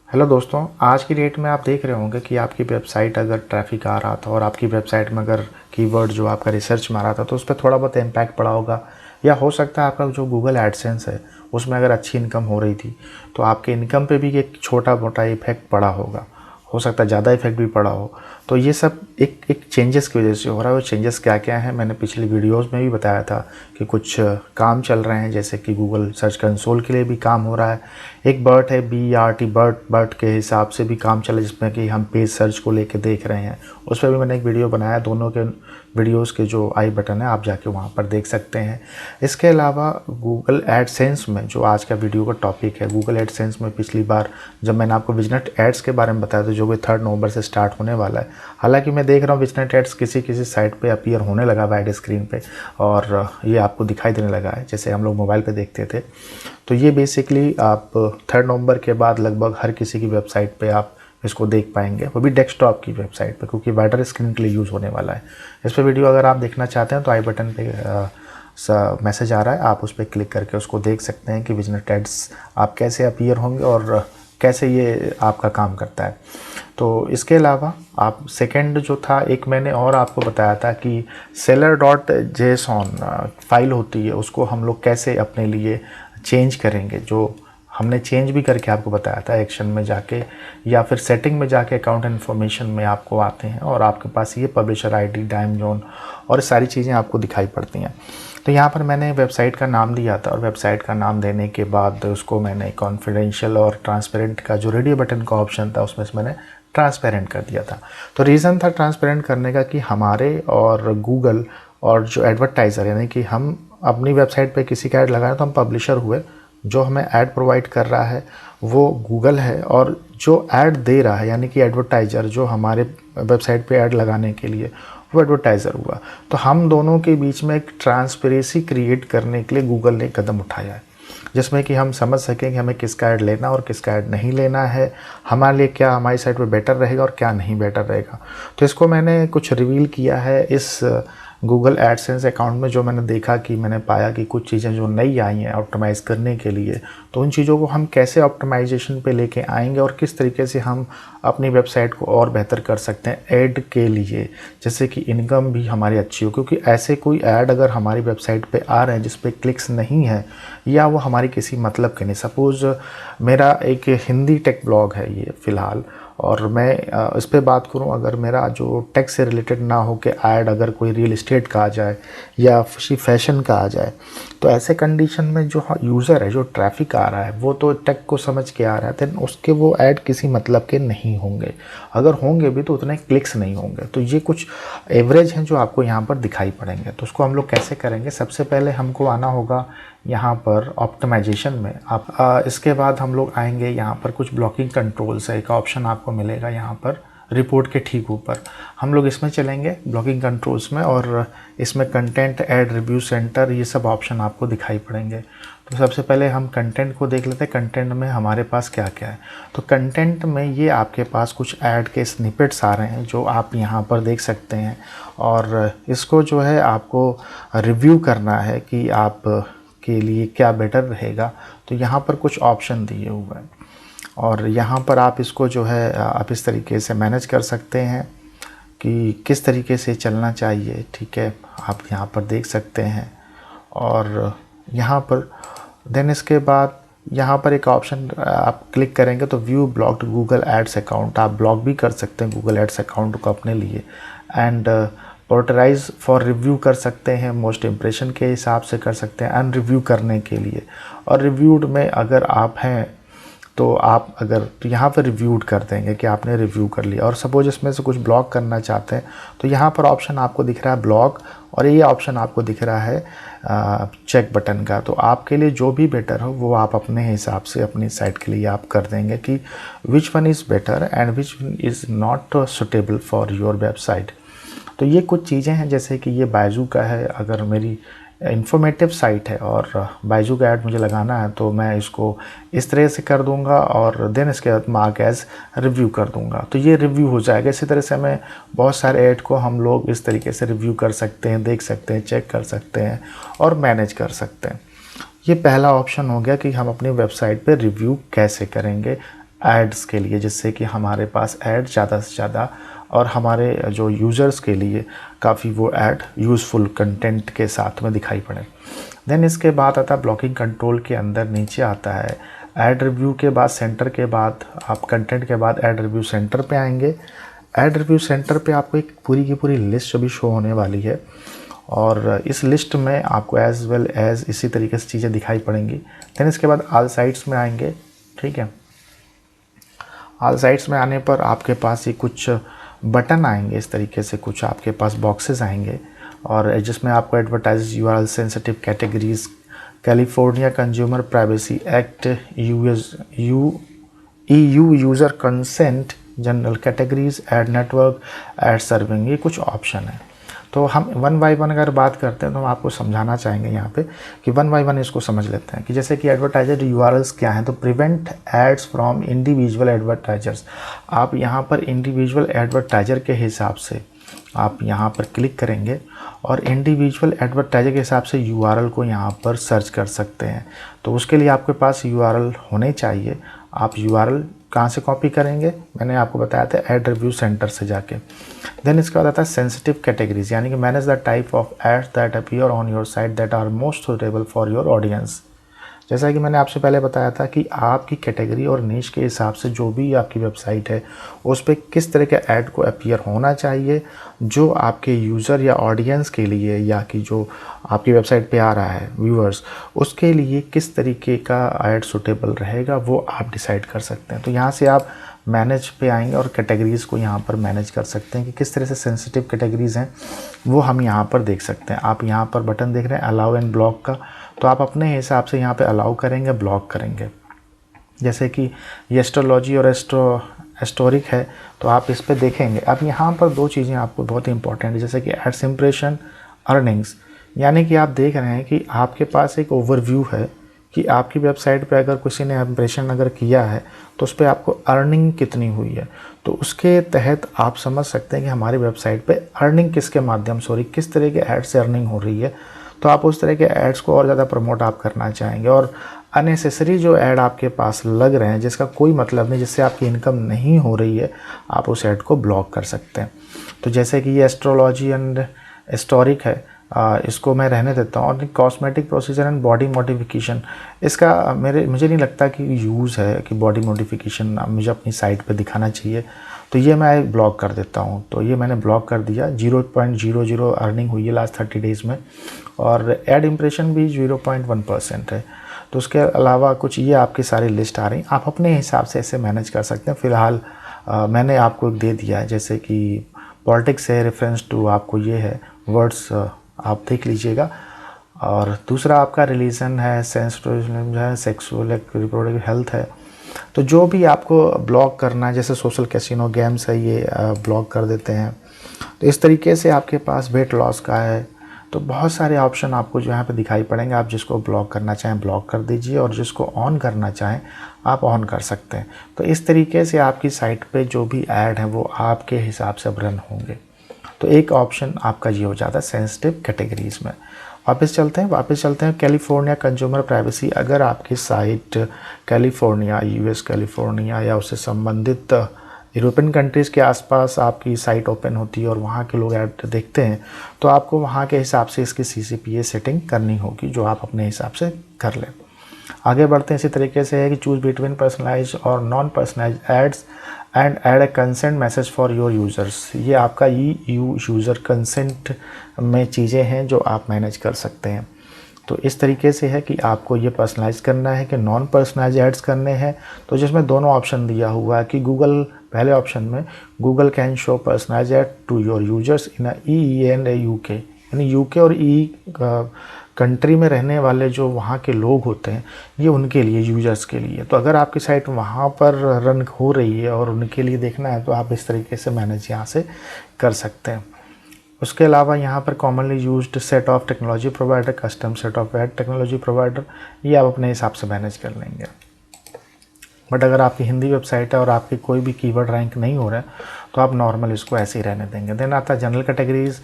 Hello दोस्तों, आज की डेट में आप देख रहे होंगे कि आपकी वेबसाइट अगर ट्रैफिक आ रहा था और आपकी वेबसाइट में अगर कीवर्ड जो आपका रिसर्च मारा था तो उस पर थोड़ा बहुत इम्पैक्ट पड़ा होगा, या हो सकता है आपका जो गूगल एडसेंस है उसमें अगर अच्छी इनकम हो रही थी तो आपके इनकम पे भी एक छोटा मोटा इफेक्ट पड़ा होगा। हो सकता है ज़्यादा इफेक्ट भी पड़ा हो। तो ये सब एक चेंजेस की वजह से हो रहा है। वो चेंजेस क्या क्या हैं मैंने पिछली वीडियोस में भी बताया था कि कुछ काम चल रहे हैं, जैसे कि गूगल सर्च कंसोल के लिए भी काम हो रहा है। एक बर्ट है BERT, बर्ट के हिसाब से भी काम चल रहा है, जिसमें कि हम पेज सर्च को लेके देख रहे हैं। उस पर भी मैंने एक वीडियो बनाया, दोनों के वीडियोस के जो आई बटन है आप जाके वहाँ पर देख सकते हैं। इसके अलावा गूगल एडसेंस में जो आज का वीडियो का टॉपिक है, गूगल एडसेंस में पिछली बार जब मैंने आपको विजनेट एड्स के बारे में बताया था जो कि 3 नवंबर से स्टार्ट होने वाला है। हालांकि मैं देख रहा हूँ विजनेट एड्स किसी किसी साइट पे अपीयर होने लगा वाइड स्क्रीन पे और ये आपको दिखाई देने लगा है जैसे हम लोग मोबाइल पे देखते थे। तो ये बेसिकली आप 3 नवंबर के बाद लगभग हर किसी की वेबसाइट पे आप इसको देख पाएंगे, वो भी डेस्कटॉप की वेबसाइट पे, क्योंकि वाइडर स्क्रीन के लिए यूज़ होने वाला है। इस पर वीडियो अगर आप देखना चाहते हैं तो आई बटन पे मैसेज आ रहा है, आप उस पर क्लिक करके उसको देख सकते हैं कि विजनेट एड्स आप कैसे अपीयर होंगे और कैसे ये आपका काम करता है। तो इसके अलावा आप सेकंड जो था, एक मैंने और आपको बताया था कि seller.json फाइल होती है, उसको हम लोग कैसे अपने लिए चेंज करेंगे, जो हमने चेंज भी करके आपको बताया था। एक्शन में जाके या फिर सेटिंग में जाके अकाउंट इन्फॉर्मेशन में आपको आते हैं और आपके पास ये पब्लिशर आईडी, टाइम जोन और सारी चीज़ें आपको दिखाई पड़ती हैं। तो यहाँ पर मैंने वेबसाइट का नाम दिया था और वेबसाइट का नाम देने के बाद उसको मैंने कॉन्फिडेंशियल और ट्रांसपेरेंट का जो रेडियो बटन का ऑप्शन था उसमें से मैंने ट्रांसपेरेंट कर दिया था। तो रीज़न था ट्रांसपेरेंट करने का कि हमारे और गूगल और जो एडवर्टाइज़र, यानी कि हम अपनी वेबसाइट पे किसी का ऐड लगाएं तो हम पब्लिशर हुए, जो हमें ऐड प्रोवाइड कर रहा है वो गूगल है, और जो ऐड दे रहा है यानी कि एडवर्टाइज़र जो हमारे वेबसाइट पे ऐड लगाने के लिए वो एडवर्टाइज़र हुआ। तो हम दोनों के बीच में एक ट्रांसपेरेंसी क्रिएट करने के लिए गूगल ने कदम उठाया है, जिसमें कि हम समझ सकें कि हमें किसका ऐड लेना और किसका ऐड नहीं लेना है, हमारे लिए क्या हमारी साइट पे बेटर रहेगा और क्या नहीं बेटर रहेगा। तो इसको मैंने कुछ रिवील किया है इस गूगल एडसेंस अकाउंट में। जो मैंने देखा कि मैंने पाया कि कुछ चीज़ें जो नई आई हैं ऑप्टिमाइज़ करने के लिए, तो उन चीज़ों को हम कैसे ऑप्टिमाइजेशन पे लेके आएंगे और किस तरीके से हम अपनी वेबसाइट को और बेहतर कर सकते हैं ऐड के लिए, जैसे कि इनकम भी हमारी अच्छी हो। क्योंकि ऐसे कोई ऐड अगर हमारी वेबसाइट पे आ रहे हैं जिस पे क्लिक्स नहीं है या वो हमारी किसी मतलब के नहीं, सपोज़ मेरा एक हिंदी टेक ब्लॉग है ये फ़िलहाल, और मैं इस पे बात करूं, अगर मेरा जो टेक से रिलेटेड ना हो कि ऐड अगर कोई रियल इस्टेट का आ जाए या किसी फैशन का आ जाए, तो ऐसे कंडीशन में जो यूज़र है, जो ट्रैफिक आ रहा है, वो तो टेक को समझ के आ रहा है, देन उसके वो ऐड किसी मतलब के नहीं होंगे। अगर होंगे भी तो उतने क्लिक्स नहीं होंगे। तो ये कुछ एवरेज हैं जो आपको यहाँ पर दिखाई पड़ेंगे। तो उसको हम लोग कैसे करेंगे, सबसे पहले हमको आना होगा यहाँ पर ऑप्टिमाइजेशन में। आप इसके बाद हम लोग आएंगे यहाँ पर कुछ ब्लॉकिंग कंट्रोल्स है, एक ऑप्शन आपको मिलेगा यहाँ पर रिपोर्ट के ठीक ऊपर। हम लोग इसमें चलेंगे ब्लॉकिंग कंट्रोल्स में, और इसमें कंटेंट, ऐड, रिव्यू सेंटर, ये सब ऑप्शन आपको दिखाई पड़ेंगे। तो सबसे पहले हम कंटेंट को देख लेते हैं, कंटेंट में हमारे पास क्या क्या है। तो कंटेंट में ये आपके पास कुछ ऐड के स्निपेट्स आ रहे हैं जो आप यहाँ पर देख सकते हैं, और इसको जो है आपको रिव्यू करना है कि आप के लिए क्या बेटर रहेगा। तो यहाँ पर कुछ ऑप्शन दिए हुए हैं और यहाँ पर आप इसको जो है आप इस तरीके से मैनेज कर सकते हैं कि किस तरीके से चलना चाहिए। ठीक है, आप यहाँ पर देख सकते हैं। और यहाँ पर देन इसके बाद यहाँ पर एक ऑप्शन आप क्लिक करेंगे तो view blocked Google ads account, आप ब्लॉक भी कर सकते हैं गूगल एड्स अकाउंट को अपने लिए। एंड ऑथराइज फॉर रिव्यू कर सकते हैं, मोस्ट इम्प्रेशन के हिसाब से कर सकते हैं, अनरिव्यू करने के लिए। और रिव्यूड में अगर आप हैं तो आप अगर यहाँ पर रिव्यूड कर देंगे कि आपने रिव्यू कर लिया, और सपोज इसमें से कुछ ब्लॉक करना चाहते हैं तो यहाँ पर ऑप्शन आपको दिख रहा है ब्लॉक, और ये ऑप्शन आपको दिख रहा है चेक बटन का। तो आपके लिए जो भी बेटर हो वो आप अपने हिसाब से अपनी साइट के लिए आप कर देंगे कि which one is better and which one is not suitable for your website. तो ये कुछ चीज़ें हैं, जैसे कि ये बायजू का है, अगर मेरी इन्फॉर्मेटिव साइट है और बायजू का ऐड मुझे लगाना है तो मैं इसको इस तरह से कर दूंगा और देन इसके बाद मार्क एज रिव्यू कर दूंगा, तो ये रिव्यू हो जाएगा। इसी तरह से हमें बहुत सारे ऐड को हम लोग इस तरीके से रिव्यू कर सकते हैं, देख सकते हैं, चेक कर सकते हैं और मैनेज कर सकते हैं। ये पहला ऑप्शन हो गया कि हम अपनी वेबसाइट पे रिव्यू कैसे करेंगे एड्स के लिए, जिससे कि हमारे पास ऐड ज़्यादा से ज़्यादा और हमारे जो यूज़र्स के लिए काफ़ी वो ऐड यूज़फुल कंटेंट के साथ में दिखाई पड़े। देन इसके बाद आता है ब्लॉकिंग कंट्रोल के अंदर नीचे आता है ऐड रिव्यू के बाद सेंटर के बाद आप कंटेंट के बाद ऐड रिव्यू सेंटर पे आएंगे। ऐड रिव्यू सेंटर पे आपको एक पूरी की पूरी लिस्ट अभी शो होने वाली है और इस लिस्ट में आपको एज वेल एज इसी तरीके से चीज़ें दिखाई पड़ेंगी। देन इसके बाद ऑल साइट्स में आएंगे। ठीक है, ऑल साइट्स में आने पर आपके पास ये कुछ बटन आएंगे, इस तरीके से कुछ आपके पास बॉक्सेस आएंगे और जिसमें आपको advertise URL sensitive categories, California consumer privacy act, EU user consent, general categories, ad network, ad serving, ये कुछ ऑप्शन है। तो हम वन बाई वन अगर बात करते हैं तो हम आपको समझाना चाहेंगे यहाँ पे कि वन बाई वन इसको समझ लेते हैं कि जैसे कि एडवर्टाइजर यूआरएल्स क्या हैं। तो prevent ads from individual advertisers, आप यहाँ पर इंडिविजुअल एडवर्टाइजर के हिसाब से आप यहाँ पर क्लिक करेंगे और इंडिविजुअल एडवर्टाइजर के हिसाब से यूआरएल को यहाँ पर सर्च कर सकते हैं। तो उसके लिए आपके पास यूआरएल होने चाहिए। आप यूआरएल कहाँ से कॉपी करेंगे, मैंने आपको बताया था ऐड रिव्यू सेंटर से जाके। देन इसके बाद आता है सेंसिटिव कैटेगरीज, यानी कि manage the type of ads that appear on your site that are most suitable for your audience. जैसा कि मैंने आपसे पहले बताया था कि आपकी कैटेगरी और नीश के हिसाब से जो भी आपकी वेबसाइट है उस पर किस तरह के ऐड को अपीयर होना चाहिए, जो आपके यूज़र या ऑडियंस के लिए या कि जो आपकी वेबसाइट पे आ रहा है व्यूअर्स, उसके लिए किस तरीके का ऐड सुटेबल रहेगा वो आप डिसाइड कर सकते हैं। तो यहाँ से आप मैनेज पे आएंगे और कैटेगरीज़ को यहाँ पर मैनेज कर सकते हैं कि किस तरह से सेंसिटिव कैटेगरीज़ हैं वो हम यहाँ पर देख सकते हैं। आप यहाँ पर बटन देख रहे हैं अलाउ एंड ब्लॉक का, तो आप अपने हिसाब से यहाँ पे अलाउ करेंगे, ब्लॉक करेंगे। जैसे कि ये एस्ट्रोलॉजी और एस्टोरिक है तो आप इस पे देखेंगे। अब यहाँ पर दो चीज़ें आपको बहुत ही इंपॉर्टेंट है, जैसे कि एड्स इंप्रेशन, अर्निंग्स, यानी कि आप देख रहे हैं कि आपके पास एक ओवरव्यू है कि आपकी वेबसाइट पे अगर किसी ने इंप्रेशन अगर किया है तो उस पर आपको अर्निंग कितनी हुई है। तो उसके तहत आप समझ सकते हैं कि हमारी वेबसाइट पे अर्निंग किसके माध्यम से हो रही, किस तरह के ऐड से अर्निंग हो रही है। तो आप उस तरह के ऐड्स को और ज़्यादा प्रमोट आप करना चाहेंगे और अननेसेसरी जो ऐड आपके पास लग रहे हैं जिसका कोई मतलब नहीं, जिससे आपकी इनकम नहीं हो रही है, आप उस ऐड को ब्लॉक कर सकते हैं। तो जैसे कि ये एस्ट्रोलॉजी एंड हिस्टोरिक है, इसको मैं रहने देता हूँ। और cosmetic procedure and body modification, इसका मुझे नहीं लगता कि यूज़ है कि बॉडी मॉडिफिकेशन मुझे अपनी साइट पे दिखाना चाहिए, तो ये मैं ब्लॉक कर देता हूँ। तो ये मैंने ब्लॉक कर दिया। 0.00 अर्निंग हुई है लास्ट 30 डेज़ में और एड इम्प्रेशन भी 0.1% है। तो उसके अलावा कुछ ये आपकी सारी लिस्ट आ रही, आप अपने हिसाब से ऐसे मैनेज कर सकते हैं। फ़िलहाल मैंने आपको दे दिया है, जैसे कि पॉलिटिक्स है, रेफरेंस टू आपको ये है, वर्ड्स आप देख लीजिएगा। और दूसरा आपका रिलीजन है, सेंसिटिव है, सेक्सुअल रिप्रोडक्टिव हेल्थ है। तो जो भी आपको ब्लॉक करना है, जैसे सोशल कैसीनो गेम्स है, ये ब्लॉक कर देते हैं। तो इस तरीके से आपके पास वेट लॉस का है। तो बहुत सारे ऑप्शन आपको जो यहाँ पे दिखाई पड़ेंगे। आप जिसको ब्लॉक करना चाहें ब्लॉक कर दीजिए और जिसको ऑन करना चाहें आप ऑन कर सकते हैं। तो इस तरीके से आपकी साइट पे जो भी ऐड हैं वो आपके हिसाब से रन होंगे। तो एक ऑप्शन आपका ये हो जाता है सेंसिटिव कैटेगरीज़ में। वापस चलते हैं कैलिफोर्निया कंज्यूमर प्राइवेसी। अगर आपकी साइट कैलिफोर्निया, यूएस कैलिफोर्निया या उससे संबंधित यूरोपियन कंट्रीज़ के आसपास आपकी साइट ओपन होती है और वहाँ के लोग ऐड देखते हैं, तो आपको वहाँ के हिसाब से इसकी CCPA सेटिंग करनी होगी, जो आप अपने हिसाब से कर लें। आगे बढ़ते हैं। इसी तरीके से है कि चूज़ बिटवीन पर्सनलाइज और non personalise ads and add a consent message for your users. ये आपका EU यूज़र कंसेंट में चीज़ें हैं जो आप मैनेज कर सकते हैं। तो इस तरीके से है कि आपको ये पर्सनलाइज करना है कि नॉन पर्सनलाइज एड्स करने हैं। तो जिसमें दोनों ऑप्शन दिया हुआ है कि गूगल, पहले ऑप्शन में Google can show personalise ad to your users in EE and UK, यानी UK और EE कंट्री में रहने वाले जो वहाँ के लोग होते हैं, ये उनके लिए, यूजर्स के लिए। तो अगर आपकी साइट वहाँ पर रन हो रही है और उनके लिए देखना है तो आप इस तरीके से मैनेज यहाँ से कर सकते हैं। उसके अलावा यहाँ पर commonly used set of technology provider, custom set of ad technology provider, ये आप अपने हिसाब से मैनेज कर लेंगे। बट अगर आपकी हिंदी वेबसाइट है और आपकी कोई भी कीवर्ड रैंक नहीं हो रहा है तो आप नॉर्मल इसको ऐसे ही रहने देंगे। देन आता है जनरल कैटेगरीज़।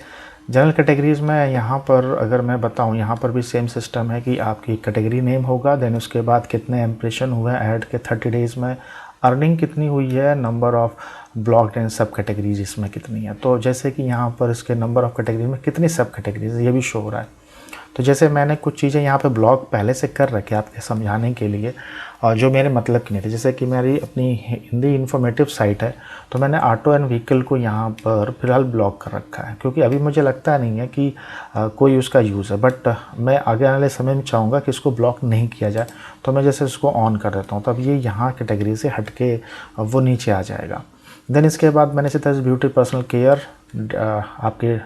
जनरल कैटेगरीज़ में यहाँ पर अगर मैं बताऊँ, यहाँ पर भी सेम सिस्टम है कि आपकी कैटेगरी नेम होगा, देन उसके बाद कितने इम्प्रेशन हुए ऐड के 30 डेज़ में, अर्निंग कितनी हुई है, नंबर ऑफ़ ब्लॉक्ड एंड सब कैटेगरीज इसमें कितनी है। तो जैसे कि यहाँ पर इसके नंबर ऑफ़ कैटेगरी में कितनी सब कैटेगरीज ये भी शो हो रहा है। तो जैसे मैंने कुछ चीज़ें यहाँ पे ब्लॉक पहले से कर रखे आपके समझाने के लिए, और जो मेरे मतलब की नहीं थी। जैसे कि मेरी अपनी हिंदी इन्फॉर्मेटिव साइट है, तो मैंने ऑटो एंड व्हीकल को यहाँ पर फ़िलहाल ब्लॉक कर रखा है, क्योंकि अभी मुझे लगता नहीं है कि कोई उसका यूज़ है। बट मैं आगे आने वाले समय में चाहूँगा कि इसको ब्लॉक नहीं किया जाए, तो मैं जैसे इसको ऑन कर देता हूँ, तो अब ये यहाँ कैटेगरी से हट के वो नीचे आ जाएगा। देन इसके बाद मैंने इसी तरह से ब्यूटी, पर्सनल केयर, आपके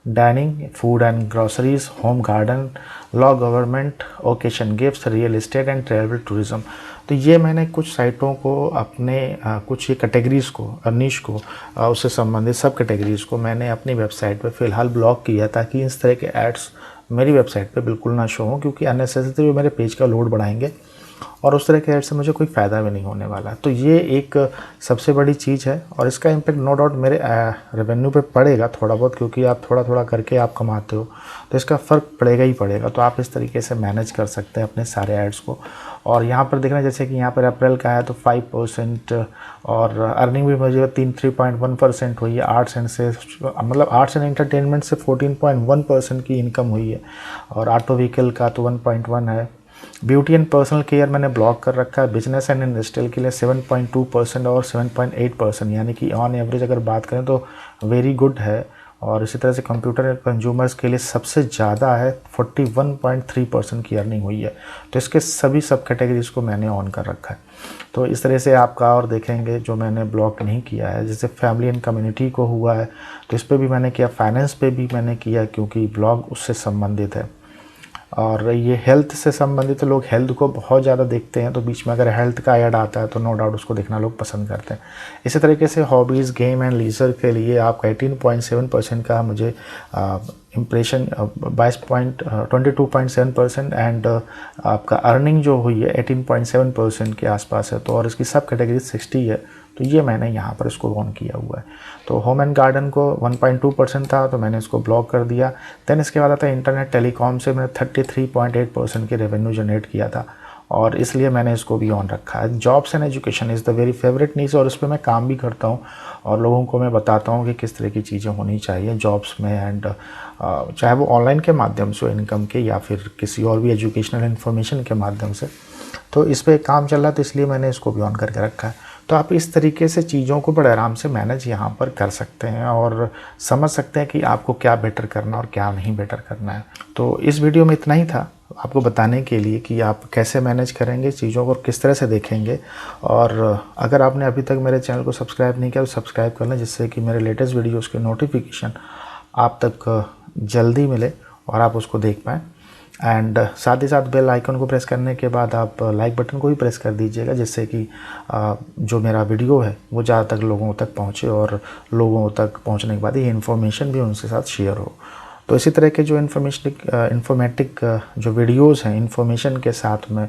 dining, food and groceries, home garden, law, government, occasion gifts, real estate and travel tourism. तो ये मैंने कुछ साइटों को अपने कुछ ये कैटेगरीज़ को, निश को, उससे संबंधित सब कैटेगरीज़ को मैंने अपनी वेबसाइट पे फ़िलहाल ब्लॉक किया, ताकि इस तरह के एड्स मेरी वेबसाइट पे बिल्कुल ना शो हों, क्योंकि अननेसेसरी वो मेरे पेज का लोड बढ़ाएंगे और उस तरह के ऐड से मुझे कोई फ़ायदा भी नहीं होने वाला। तो ये एक सबसे बड़ी चीज़ है, और इसका इम्पेक्ट नो डाउट मेरे रेवेन्यू पे पड़ेगा थोड़ा बहुत, क्योंकि आप थोड़ा थोड़ा करके आप कमाते हो, तो इसका फ़र्क पड़ेगा ही पड़ेगा। तो आप इस तरीके से मैनेज कर सकते हैं अपने सारे एड्स को। और यहाँ पर देखना, जैसे कि यहाँ पर अप्रैल का है तो 5%, और अर्निंग भी मुझे 3.1% हुई है। आर्ट्स एंड से मतलब आर्ट्स एंड एंटरटेनमेंट से 14.1% की इनकम हुई है, और ऑटो व्हीकल का तो 1.1 है। ब्यूटी एंड पर्सनल केयर मैंने ब्लॉक कर रखा है। बिजनेस एंड इंडस्ट्रियल के लिए 7.2% और 7.8%, यानी कि ऑन एवरेज अगर बात करें तो वेरी गुड है। और इसी तरह से कंप्यूटर एंड कंज्यूमर्स के लिए सबसे ज़्यादा है, 41.3% की अर्निंग हुई है। तो इसके सभी सब कैटेगरीज़ को मैंने ऑन कर रखा है। तो इस तरह से आपका और देखेंगे जो मैंने ब्लॉक नहीं किया है, जैसे फैमिली एंड कम्युनिटी को हुआ है तो इस पर भी मैंने किया, फाइनेंस पे भी मैंने किया, क्योंकि ब्लॉग उससे संबंधित है। और ये हेल्थ से संबंधित, लोग हेल्थ को बहुत ज़्यादा देखते हैं, तो बीच में अगर हेल्थ का ऐड आता है तो नो डाउट उसको देखना लोग पसंद करते हैं। इसी तरीके से हॉबीज़, गेम एंड लीजर के लिए आपका 18.7% का मुझे इम्प्रेशन, 22.7%, एंड आपका अर्निंग जो हुई है 18.7% के आसपास है। तो और इसकी सब कैटेगरी 60 है, तो ये मैंने यहाँ पर इसको ऑन किया हुआ है। तो होम एंड गार्डन को 1.2% था, तो मैंने इसको ब्लॉक कर दिया। देन इसके बाद आता है इंटरनेट टेलीकॉम से मैंने 33.8% की रेवेन्यू जनरेट किया था, और इसलिए मैंने इसको भी ऑन रखा है। Jobs and education is the very favourite niche, और इस पर मैं काम भी करता हूँ और लोगों को मैं बताता हूँ कि किस तरह की चीज़ें होनी चाहिए जॉब्स में, एंड चाहे वो ऑनलाइन के माध्यम से इनकम के या फिर किसी और भी एजुकेशनल इन्फॉर्मेशन के माध्यम से। तो इस पर काम चल रहा है, तो इसलिए मैंने इसको भी ऑन करके रखा है। तो आप इस तरीके से चीज़ों को बड़े आराम से मैनेज यहाँ पर कर सकते हैं और समझ सकते हैं कि आपको क्या बेटर करना और क्या नहीं बेटर करना है। तो इस वीडियो में इतना ही था, आपको बताने के लिए कि आप कैसे मैनेज करेंगे चीज़ों को, किस तरह से देखेंगे। और अगर आपने अभी तक मेरे चैनल को सब्सक्राइब नहीं किया तो सब्सक्राइब कर लें, जिससे कि मेरे लेटेस्ट वीडियोज़ के नोटिफिकेशन आप तक जल्दी मिले और आप उसको देख पाएँ। एंड साथ ही साथ बेल आइकन को प्रेस करने के बाद आप लाइक बटन को भी प्रेस कर दीजिएगा, जिससे कि जो मेरा वीडियो है वो ज़्यादातर लोगों तक पहुँचे, और लोगों तक पहुँचने के बाद ये इन्फॉर्मेशन भी उनके साथ शेयर हो। तो इसी तरह के जो इन्फॉर्मेटिक जो वीडियोज़ हैं इन्फॉर्मेशन के साथ में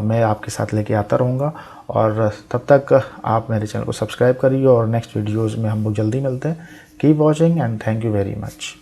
मैं आपके साथ लेके आता रहूँगा। और तब तक आप मेरे चैनल को सब्सक्राइब करिए, और नेक्स्ट वीडियोज़ में हम लोग जल्दी मिलते हैं। Keep watching and thank you very much.